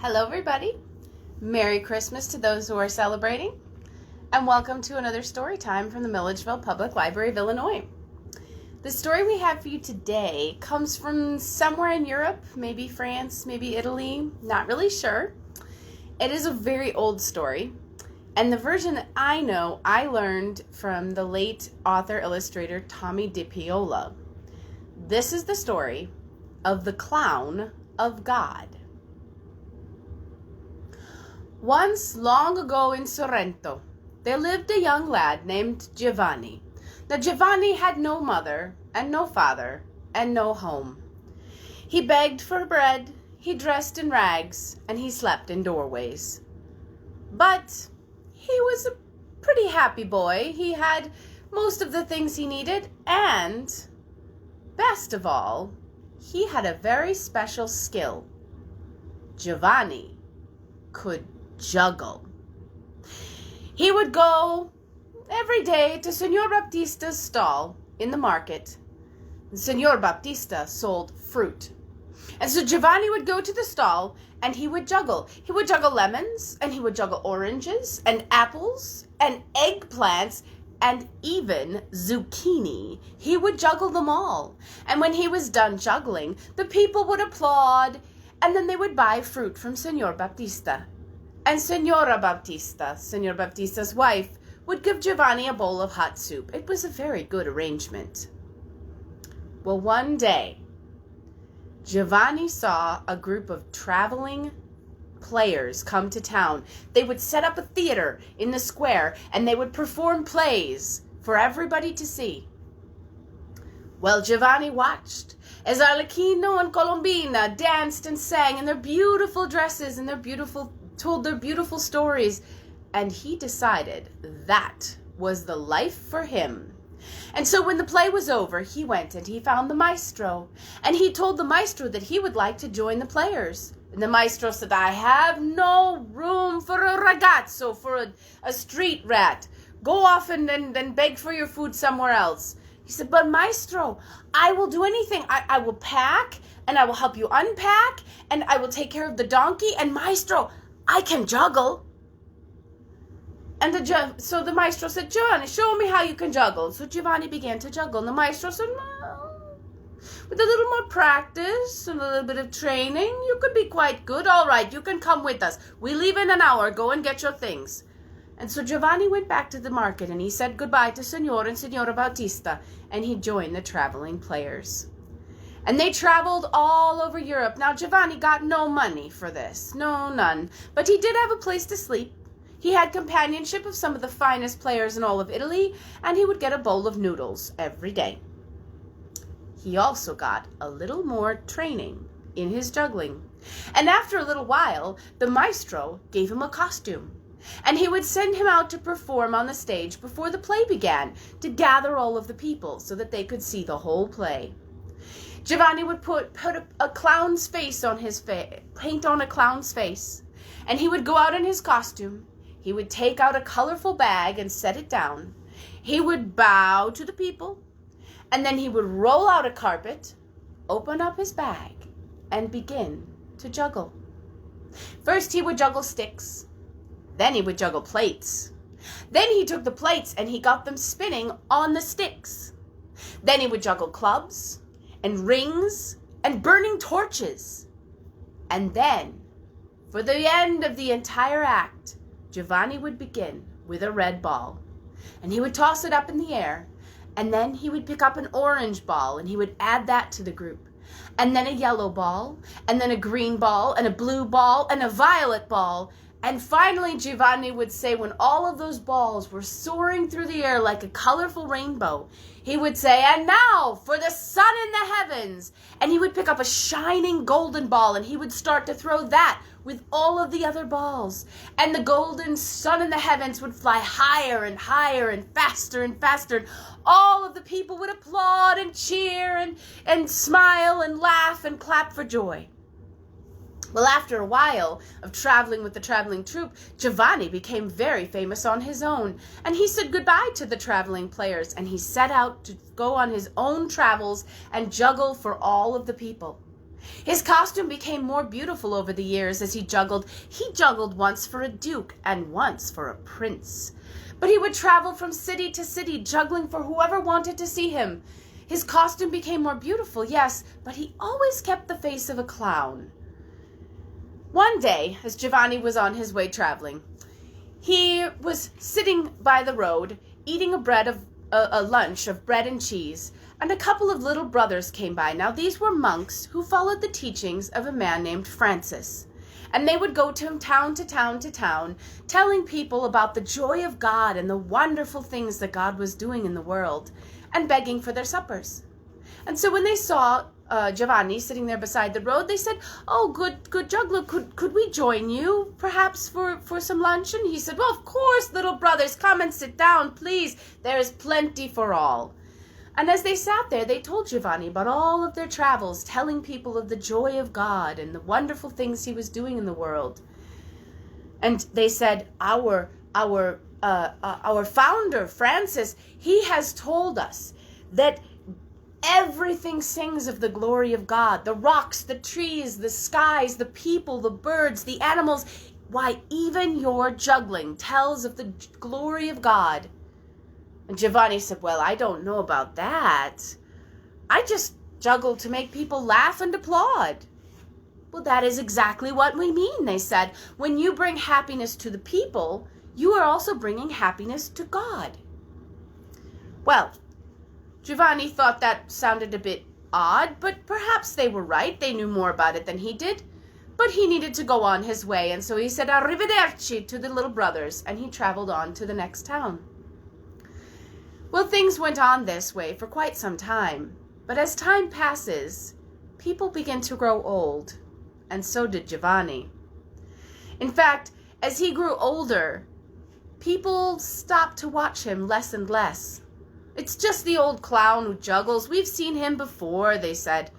Hello, everybody. Merry Christmas to those who are celebrating, and welcome to another story time from the Milledgeville Public Library of Illinois. The story we have for you today comes from somewhere in Europe, maybe France, maybe Italy, not really sure. It is a very old story, and the version that I know I learned from the late author-illustrator Tomie de Paola. This is the story of the Clown of God. Once, long ago in Sorrento, there lived a young lad named Giovanni. Now, Giovanni had no mother and no father and no home. He begged for bread, he dressed in rags, and he slept in doorways. But he was a pretty happy boy. He had most of the things he needed, and best of all, he had a very special skill. Giovanni could juggle. He would go every day to Signor Baptista's stall in the market. Signor Baptista sold fruit. And so Giovanni would go to the stall and he would juggle. He would juggle lemons, and he would juggle oranges and apples and eggplants and even zucchini. He would juggle them all. And when he was done juggling, the people would applaud, and then they would buy fruit from Signor Baptista. And Signor Baptista's wife, would give Giovanni a bowl of hot soup. It was a very good arrangement. Well, one day, Giovanni saw a group of traveling players come to town. They would set up a theater in the square, and they would perform plays for everybody to see. Well, Giovanni watched as Arlecchino and Colombina danced and sang in their beautiful dresses and told their beautiful stories, and he decided that was the life for him. And so when the play was over, he went and he found the maestro, and he told the maestro that he would like to join the players. And the maestro said, "I have no room for a ragazzo, for a street rat. Go off and beg for your food somewhere else." He said, "But maestro, I will do anything. I will pack, and I will help you unpack, and I will take care of the donkey, and maestro, I can juggle." And so the maestro said, "Giovanni, show me how you can juggle." So Giovanni began to juggle, and the maestro said, "Well, with a little more practice and a little bit of training, you could be quite good. All right, you can come with us. We leave in an hour. Go and get your things." And so Giovanni went back to the market, and he said goodbye to Signor and Signora Bautista, and he joined the traveling players. And they traveled all over Europe. Now, Giovanni got no money for this. No, none. But he did have a place to sleep. He had companionship of some of the finest players in all of Italy, and he would get a bowl of noodles every day. He also got a little more training in his juggling. And after a little while, the maestro gave him a costume. And he would send him out to perform on the stage before the play began, to gather all of the people so that they could see the whole play. Giovanni would put a clown's face on his paint on a clown's face, and he would go out in his costume. He would take out a colorful bag and set it down. He would bow to the people, and then he would roll out a carpet, open up his bag, and begin to juggle. First, he would juggle sticks. Then he would juggle plates. Then he took the plates and he got them spinning on the sticks. Then he would juggle clubs and rings and burning torches. And then, for the end of the entire act, Giovanni would begin with a red ball. And he would toss it up in the air. And then he would pick up an orange ball and he would add that to the group. And then a yellow ball, and then a green ball, and a blue ball, and a violet ball. And finally, Giovanni would say, when all of those balls were soaring through the air like a colorful rainbow, he would say, "And now for the sun in the heavens." And he would pick up a shining golden ball, and he would start to throw that with all of the other balls. And the golden sun in the heavens would fly higher and higher and faster and faster. And all of the people would applaud and cheer and smile and laugh and clap for joy. Well, after a while of traveling with the traveling troupe, Giovanni became very famous on his own, and he said goodbye to the traveling players, and he set out to go on his own travels and juggle for all of the people. His costume became more beautiful over the years as he juggled. He juggled once for a duke and once for a prince. But he would travel from city to city, juggling for whoever wanted to see him. His costume became more beautiful, yes, but he always kept the face of a clown. One day, as Giovanni was on his way traveling, he was sitting by the road, eating a lunch of bread and cheese, and a couple of little brothers came by. Now, these were monks who followed the teachings of a man named Francis. And they would go to town to town to town, telling people about the joy of God and the wonderful things that God was doing in the world, and begging for their suppers. And so when they saw Giovanni sitting there beside the road, they said, "Oh, good juggler, could we join you, perhaps for some lunch?" And he said, "Well, of course, little brothers, come and sit down, please. There is plenty for all." And as they sat there, they told Giovanni about all of their travels, telling people of the joy of God and the wonderful things he was doing in the world. And they said, our founder, Francis, he has told us that everything sings of the glory of God. The rocks, the trees, the skies, the people, the birds, the animals. Why, even your juggling tells of the glory of God. And Giovanni said, "Well, I don't know about that. I just juggle to make people laugh and applaud." "Well, that is exactly what we mean," they said. "When you bring happiness to the people, you are also bringing happiness to God." Well, Giovanni thought that sounded a bit odd, but perhaps they were right. They knew more about it than he did. But he needed to go on his way, and so he said "Arrivederci" to the little brothers, and he traveled on to the next town. Well, things went on this way for quite some time, but as time passes, people begin to grow old, and so did Giovanni. In fact, as he grew older, people stopped to watch him less and less. "It's just the old clown who juggles. We've seen him before," they said.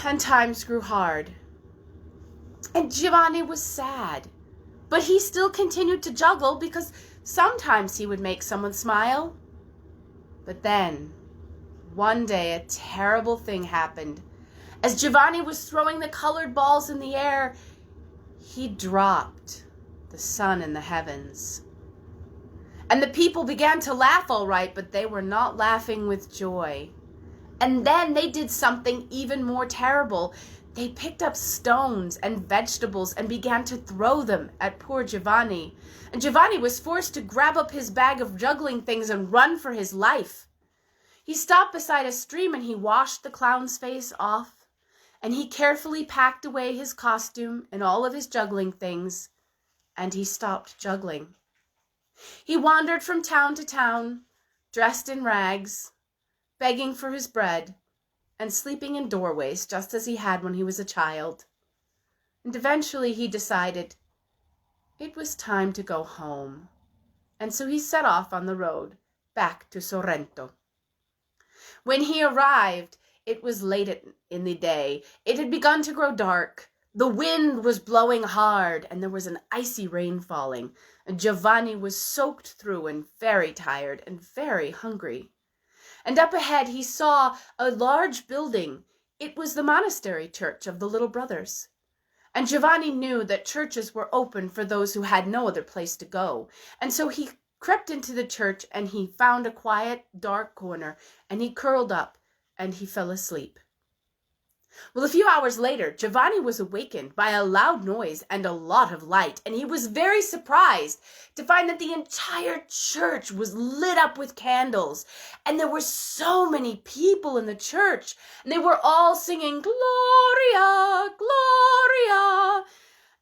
And times grew hard. And Giovanni was sad, but he still continued to juggle because sometimes he would make someone smile. But then, one day, a terrible thing happened. As Giovanni was throwing the colored balls in the air, he dropped the sun in the heavens. And the people began to laugh all right, but they were not laughing with joy. And then they did something even more terrible. They picked up stones and vegetables and began to throw them at poor Giovanni. And Giovanni was forced to grab up his bag of juggling things and run for his life. He stopped beside a stream and he washed the clown's face off. And he carefully packed away his costume and all of his juggling things. And he stopped juggling. He wandered from town to town, dressed in rags, begging for his bread, and sleeping in doorways just as he had when he was a child. And eventually he decided it was time to go home. And so he set off on the road back to Sorrento. When he arrived, it was late in the day. It had begun to grow dark. The wind was blowing hard, and there was an icy rain falling. And Giovanni was soaked through and very tired and very hungry. And up ahead he saw a large building. It was the monastery church of the little brothers. And Giovanni knew that churches were open for those who had no other place to go. And so he crept into the church and he found a quiet, dark corner and he curled up and he fell asleep. Well, a few hours later, Giovanni was awakened by a loud noise and a lot of light, and he was very surprised to find that the entire church was lit up with candles, and there were so many people in the church, and they were all singing "Gloria, Gloria,"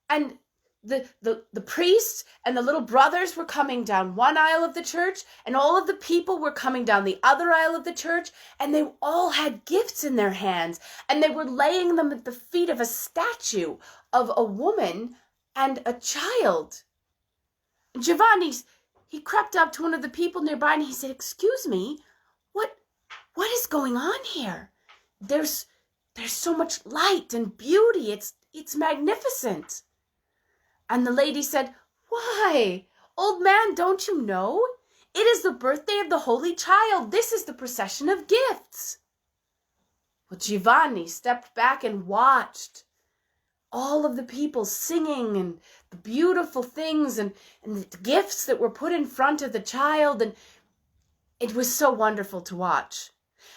and the priests and the little brothers were coming down one aisle of the church, and all of the people were coming down the other aisle of the church, and they all had gifts in their hands, and they were laying them at the feet of a statue of a woman and a child. And Giovanni, he crept up to one of the people nearby, and he said, "Excuse me, what is going on here? There's so much light and beauty. It's magnificent." And the lady said, "Why, old man, don't you know? It is the birthday of the Holy Child. This is the procession of gifts." Well, Giovanni stepped back and watched all of the people singing and the beautiful things and the gifts that were put in front of the child. And it was so wonderful to watch.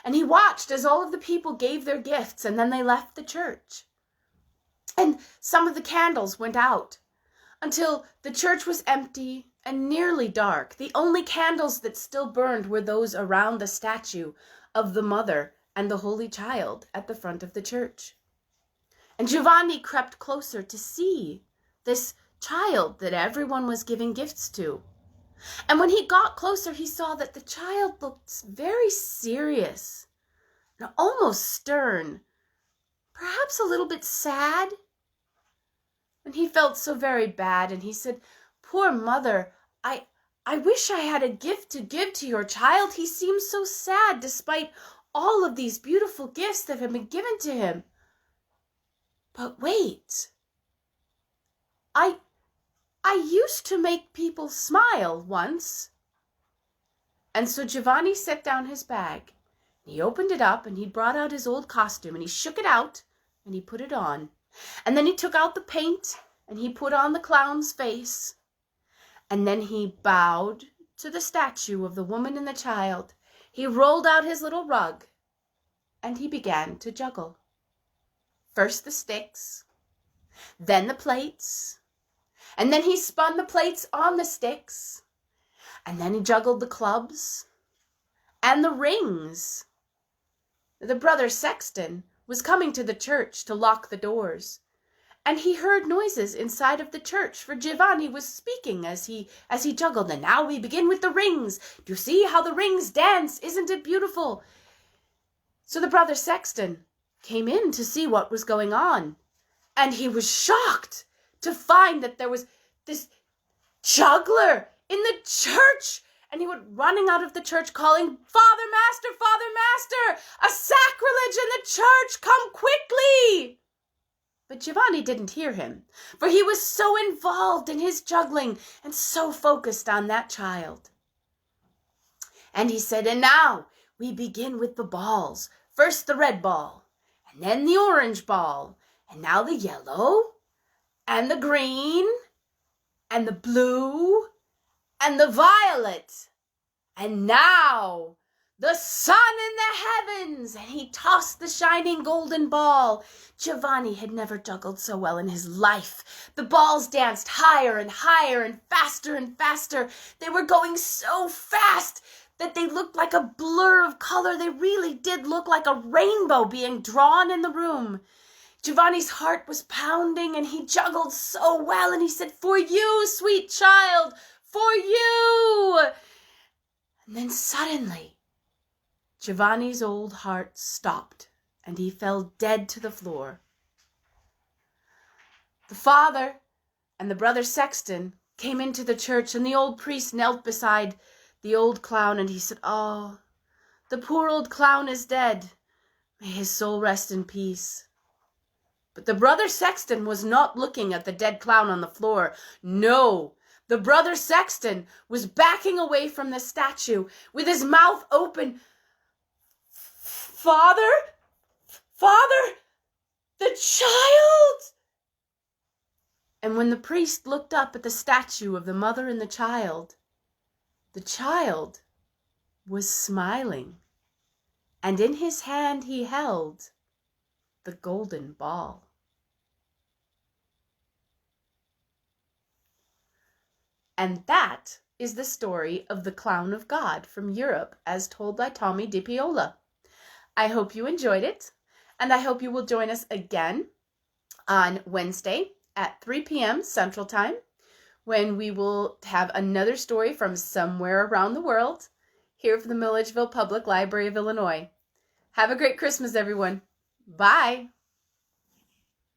And he watched as all of the people gave their gifts and then they left the church. And some of the candles went out until the church was empty and nearly dark. The only candles that still burned were those around the statue of the mother and the Holy Child at the front of the church. And Giovanni crept closer to see this child that everyone was giving gifts to. And when he got closer, he saw that the child looked very serious and almost stern, perhaps a little bit sad. And he felt so very bad, and he said, "Poor mother, I wish I had a gift to give to your child. He seems so sad despite all of these beautiful gifts that have been given to him. But wait, I used to make people smile once." And so Giovanni set down his bag. He opened it up and he brought out his old costume and he shook it out and he put it on. And then he took out the paint and he put on the clown's face. And then he bowed to the statue of the woman and the child. He rolled out his little rug and he began to juggle. First the sticks, then the plates, and then he spun the plates on the sticks, and then he juggled the clubs and the rings. The brother sexton was coming to the church to lock the doors, and he heard noises inside of the church, for Giovanni was speaking as he juggled. "And now we begin with the rings. Do you see how the rings dance? Isn't it beautiful?" So the brother sexton came in to see what was going on, and he was shocked to find that there was this juggler in the church, and he went running out of the church calling, Father Master, a sacrilege in the church, come quickly!" But Giovanni didn't hear him, for he was so involved in his juggling and so focused on that child. And he said, "And now we begin with the balls. First the red ball, and then the orange ball, and now the yellow, and the green, and the blue, and the violet, and now the sun in the heavens." And he tossed the shining golden ball. Giovanni had never juggled so well in his life. The balls danced higher and higher and faster and faster. They were going so fast that they looked like a blur of color. They really did look like a rainbow being drawn in the room. Giovanni's heart was pounding, and he juggled so well, and he said, "For you, sweet child, for you!" And then suddenly, Giovanni's old heart stopped, and he fell dead to the floor. The father and the brother sexton came into the church, and the old priest knelt beside the old clown, and he said, "Oh, the poor old clown is dead. May his soul rest in peace." But the brother sexton was not looking at the dead clown on the floor. No, the brother sexton was backing away from the statue with his mouth open. Father, the child!" And when the priest looked up at the statue of the mother and the child was smiling, and in his hand he held the golden ball. And that is the story of the Clown of God from Europe, as told by Tomie de Paola. I hope you enjoyed it, and I hope you will join us again on Wednesday at 3 p.m. Central Time, when we will have another story from somewhere around the world, here from the Milledgeville Public Library of Illinois. Have a great Christmas, everyone. Bye.